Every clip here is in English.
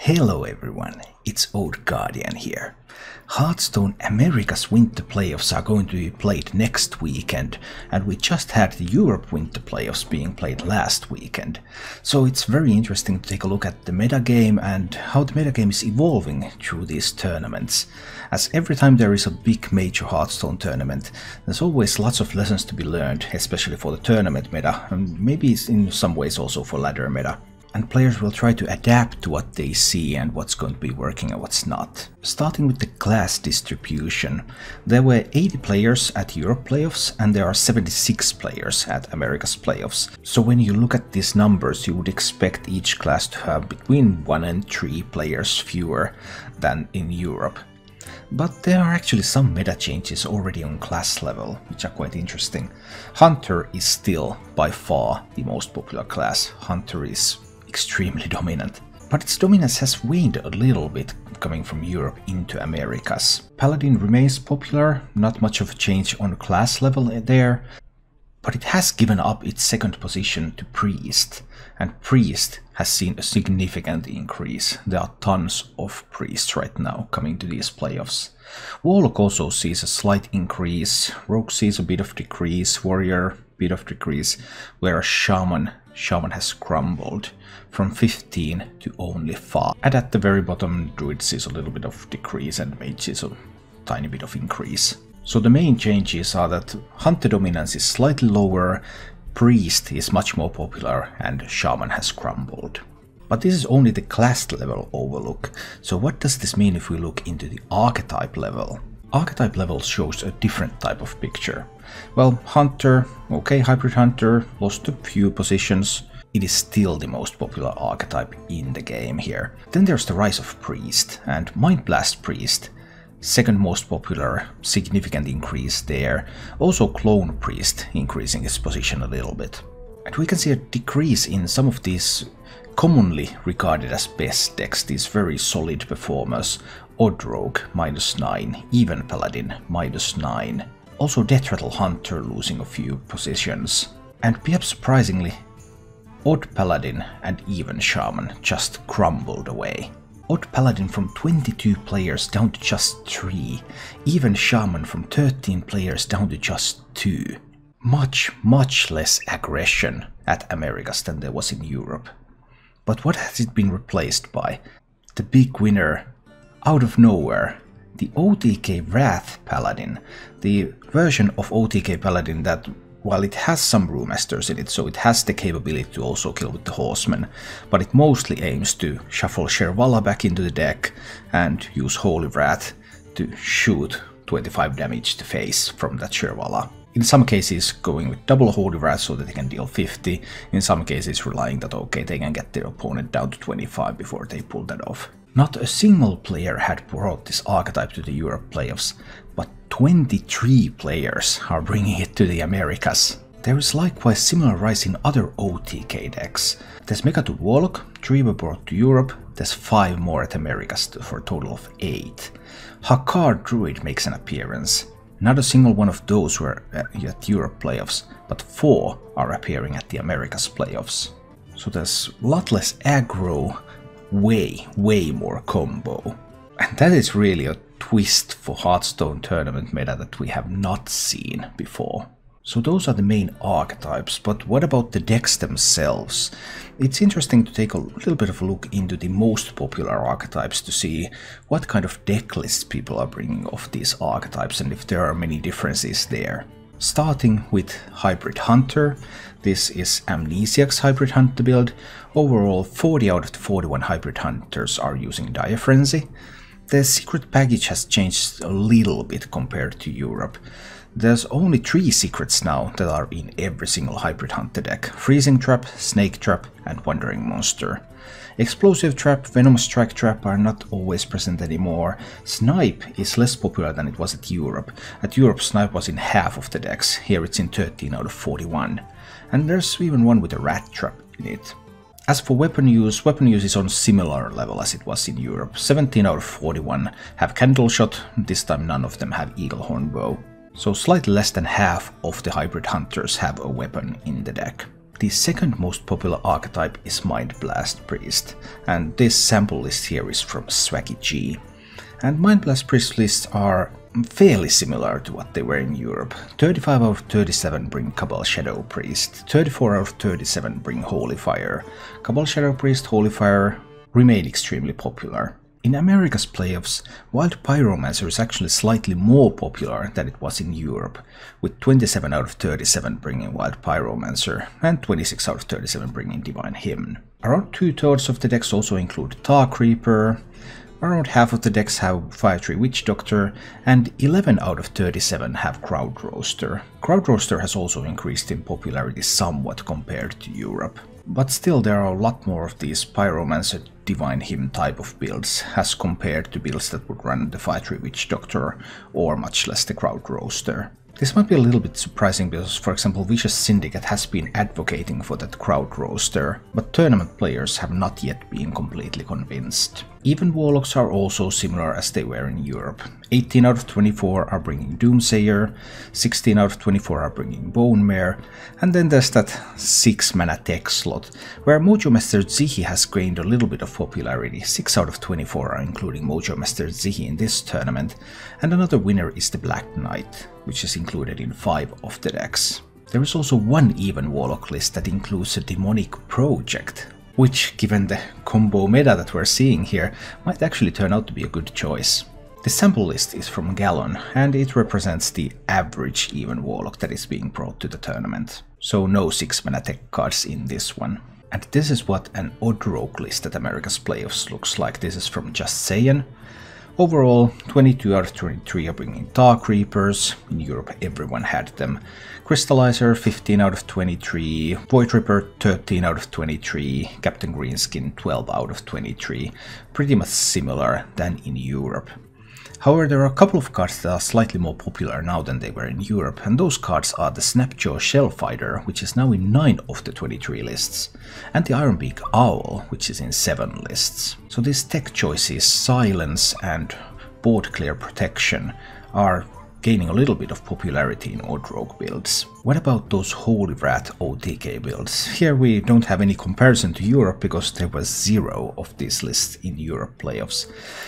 Hello everyone, it's Old Guardian here. Hearthstone Americas Winter Playoffs are going to be played next weekend, and we just had the Europe Winter Playoffs being played last weekend. So it's very interesting to take a look at the metagame and how the metagame is evolving through these tournaments. As every time there is a big major Hearthstone tournament, there's always lots of lessons to be learned, especially for the tournament meta, and maybe in some ways also for ladder meta. And players will try to adapt to what they see and what's going to be working and what's not. Starting with the class distribution, there were 80 players at Europe playoffs and there are 76 players at America's playoffs. So when you look at these numbers, you would expect each class to have between 1 and 3 players fewer than in Europe. But there are actually some meta changes already on class level, which are quite interesting. Hunter is still by far the most popular class. Hunter is extremely dominant, but its dominance has waned a little bit coming from Europe into Americas. Paladin remains popular, not much of a change on class level there, but it has given up its second position to Priest, and Priest has seen a significant increase. There are tons of Priests right now coming to these playoffs. Warlock also sees a slight increase, Rogue sees a bit of decrease, Warrior bit of decrease, whereas Shaman has crumbled from 15 to only 5. And at the very bottom, Druid sees a little bit of decrease and Mage sees a tiny bit of increase. So the main changes are that Hunter dominance is slightly lower, Priest is much more popular, and Shaman has crumbled. But this is only the class level overlook. So what does this mean if we look into the archetype level? Archetype level shows a different type of picture. Well, Hunter, okay, Hybrid Hunter, lost a few positions. It is still the most popular archetype in the game here. Then there's the rise of Priest, and Mind Blast Priest, second most popular, significant increase there. Also Clone Priest increasing his position a little bit. And we can see a decrease in some of these commonly regarded as best decks, these very solid performers. Odd Rogue, -9, even Paladin, -9. Also Death Rattle Hunter losing a few positions. And perhaps surprisingly, Odd Paladin and even Shaman just crumbled away. Odd Paladin from 22 players down to just 3, even Shaman from 13 players down to just 2. Much less aggression at Americas than there was in Europe. But what has it been replaced by? The big winner, out of nowhere, the OTK Wrath Paladin, the version of OTK Paladin that, while it has some brewmasters in it, so it has the capability to also kill with the horsemen, but it mostly aims to shuffle rApeHAwA back into the deck and use Holy Wrath to shoot 25 damage to face from that rApeHAwA. In some cases going with double Holy Wrath so that they can deal 50, in some cases relying that okay, they can get their opponent down to 25 before they pull that off. Not a single player had brought this archetype to the Europe playoffs, but 23 players are bringing it to the Americas. There is likewise similar rise in other OTK decks. There's Megatooth Warlock, 3 were brought to Europe, there's 5 more at Americas for a total of 8. Hakar Druid makes an appearance. Not a single one of those were at Europe playoffs, but 4 are appearing at the Americas playoffs. So there's a lot less aggro, way more combo. And that is really a twist for Hearthstone tournament meta that we have not seen before. So those are the main archetypes, but what about the decks themselves? It's interesting to take a little bit of a look into the most popular archetypes to see what kind of deck lists people are bringing of these archetypes and if there are many differences there. Starting with Hybrid Hunter, this is Amnesiac's Hybrid Hunter build. Overall, 40 out of the 41 Hybrid Hunters are using Dire Frenzy. The secret package has changed a little bit compared to Europe. There's only 3 secrets now that are in every single Hybrid Hunter deck: Freezing Trap, Snake Trap and Wandering Monster. Explosive Trap, Venomous Strike Trap are not always present anymore. Snipe is less popular than it was at Europe. At Europe, Snipe was in half of the decks, here it's in 13 out of 41. And there's even one with a Rat Trap in it. As for weapon use is on similar level as it was in Europe. 17 out of 41 have Candle Shot, this time none of them have Eaglehorn Bow. So slightly less than half of the Hybrid Hunters have a weapon in the deck. The second most popular archetype is Mind Blast Priest, and this sample list here is from SwaggyG. And Mind Blast Priest lists are fairly similar to what they were in Europe. 35 out of 37 bring Cabal Shadow Priest, 34 out of 37 bring Holy Fire. Cabal Shadow Priest, Holy Fire remain extremely popular. In America's playoffs, Wild Pyromancer is actually slightly more popular than it was in Europe, with 27 out of 37 bringing Wild Pyromancer and 26 out of 37 bringing Divine Hymn. Around 2/3 of the decks also include Dark Reaper, around half of the decks have 5/3 Witch Doctor, and 11 out of 37 have Crowd Roaster. Crowd Roaster has also increased in popularity somewhat compared to Europe. But still there are a lot more of these Pyromancer Divine Hymn type of builds as compared to builds that would run the 5/3 Witch Doctor or much less the Crowd Roaster. This might be a little bit surprising because, for example, Vicious Syndicate has been advocating for that Crowd Roaster, but tournament players have not yet been completely convinced. Even Warlocks are also similar as they were in Europe. 18 out of 24 are bringing Doomsayer, 16 out of 24 are bringing Bone Mare, and then there's that 6-mana tech slot, where Mojo Master Tzihi has gained a little bit of popularity. 6 out of 24 are including Mojo Master Tzihi in this tournament, and another winner is the Black Knight, which is included in 5 of the decks. There is also one even Warlock list that includes a Demonic Project, which, given the combo meta that we're seeing here, might actually turn out to be a good choice. The sample list is from Gallon, and it represents the average even Warlock that is being brought to the tournament. So no 6-mana tech cards in this one. And this is what an odd rogue list at America's Playoffs looks like. This is from Justsaiyan. Overall, 22 out of 23 are bringing Dark Reapers. In Europe everyone had them. Crystallizer 15 out of 23, Void Ripper 13 out of 23, Captain Greenskin 12 out of 23. Pretty much similar than in Europe. However, there are a couple of cards that are slightly more popular now than they were in Europe, and those cards are the Snapjaw Shellfighter, which is now in 9 of the 23 lists, and the Ironbeak Owl, which is in 7 lists. So these tech choices, Silence and Board Clear Protection, are gaining a little bit of popularity in odd rogue builds. What about those Holy Wrath OTK builds? Here we don't have any comparison to Europe because there was 0 of these lists in Europe playoffs.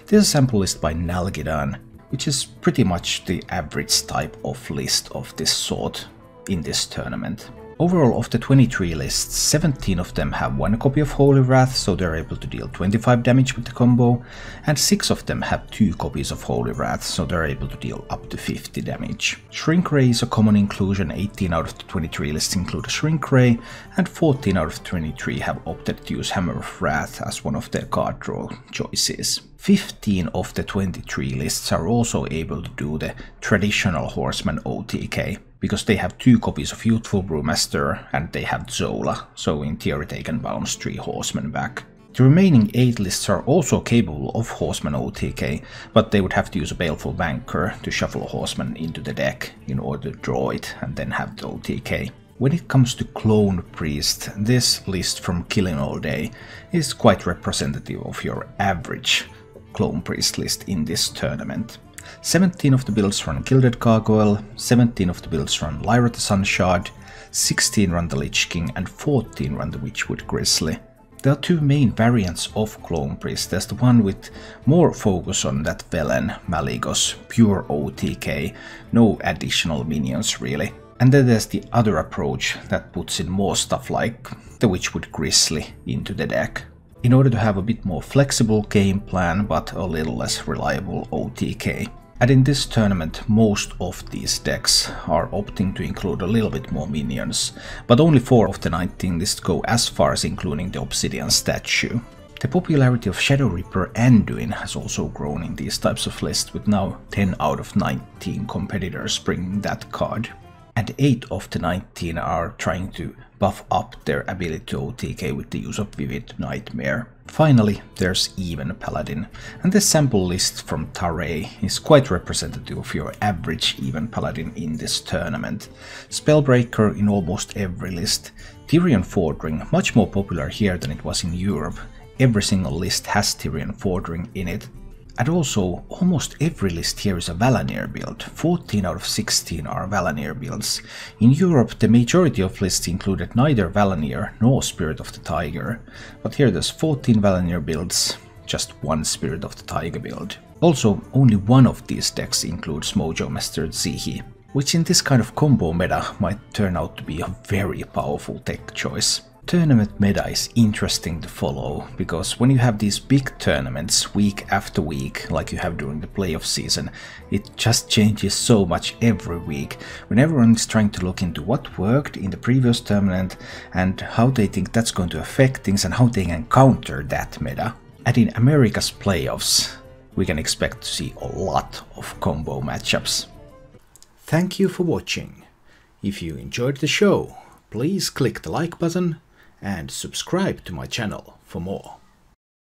This is a sample list by Nalguidan, which is pretty much the average type of list of this sort in this tournament. Overall, of the 23 lists, 17 of them have 1 copy of Holy Wrath, so they're able to deal 25 damage with the combo, and 6 of them have 2 copies of Holy Wrath, so they're able to deal up to 50 damage. Shrink Ray is a common inclusion. 18 out of the 23 lists include a Shrink Ray, and 14 out of 23 have opted to use Hammer of Wrath as one of their card draw choices. 15 of the 23 lists are also able to do the traditional Horseman OTK, because they have 2 copies of Youthful Brewmaster and they have Zola, so in theory they can bounce 3 Horsemen back. The remaining 8 lists are also capable of Horseman OTK, but they would have to use a Baleful Banker to shuffle a Horseman into the deck in order to draw it and then have the OTK. When it comes to Clone Priest, this list from Killinallday is quite representative of your average Clone Priest list in this tournament. 17 of the builds run Gilded Gargoyle, 17 of the builds run Lyra the Sunshard, 16 run the Lich King, and 14 run the Witchwood Grizzly. There are 2 main variants of Clone Priest. There's the one with more focus on that Velen, Malygos, pure OTK, no additional minions really. And then there's the other approach that puts in more stuff like the Witchwood Grizzly into the deck, in order to have a bit more flexible game plan but a little less reliable OTK. And in this tournament most of these decks are opting to include a little bit more minions, but only 4 of the 19 lists go as far as including the Obsidian statue. The popularity of Shadow Reaper Anduin has also grown in these types of lists, with now 10 out of 19 competitors bringing that card. And 8 of the 19 are trying to buff up their ability to OTK with the use of Vivid Nightmare. Finally, there's even Paladin, and this sample list from Taray is quite representative of your average even Paladin in this tournament. Spellbreaker in almost every list. Tyrion Fordring, much more popular here than it was in Europe. Every single list has Tyrion Fordring in it. And also, almost every list here is a Valanir build. 14 out of 16 are Valanir builds. In Europe, the majority of lists included neither Valanir nor Spirit of the Tiger. But here there's 14 Valanir builds, just one Spirit of the Tiger build. Also, only one of these decks includes Mojo Master Zihi, which in this kind of combo meta might turn out to be a very powerful tech choice. Tournament meta is interesting to follow, because when you have these big tournaments week after week, like you have during the playoff season, it just changes so much every week, when everyone is trying to look into what worked in the previous tournament and how they think that's going to affect things and how they can counter that meta. And in America's playoffs, we can expect to see a lot of combo matchups. Thank you for watching. If you enjoyed the show, please click the like button and subscribe to my channel for more.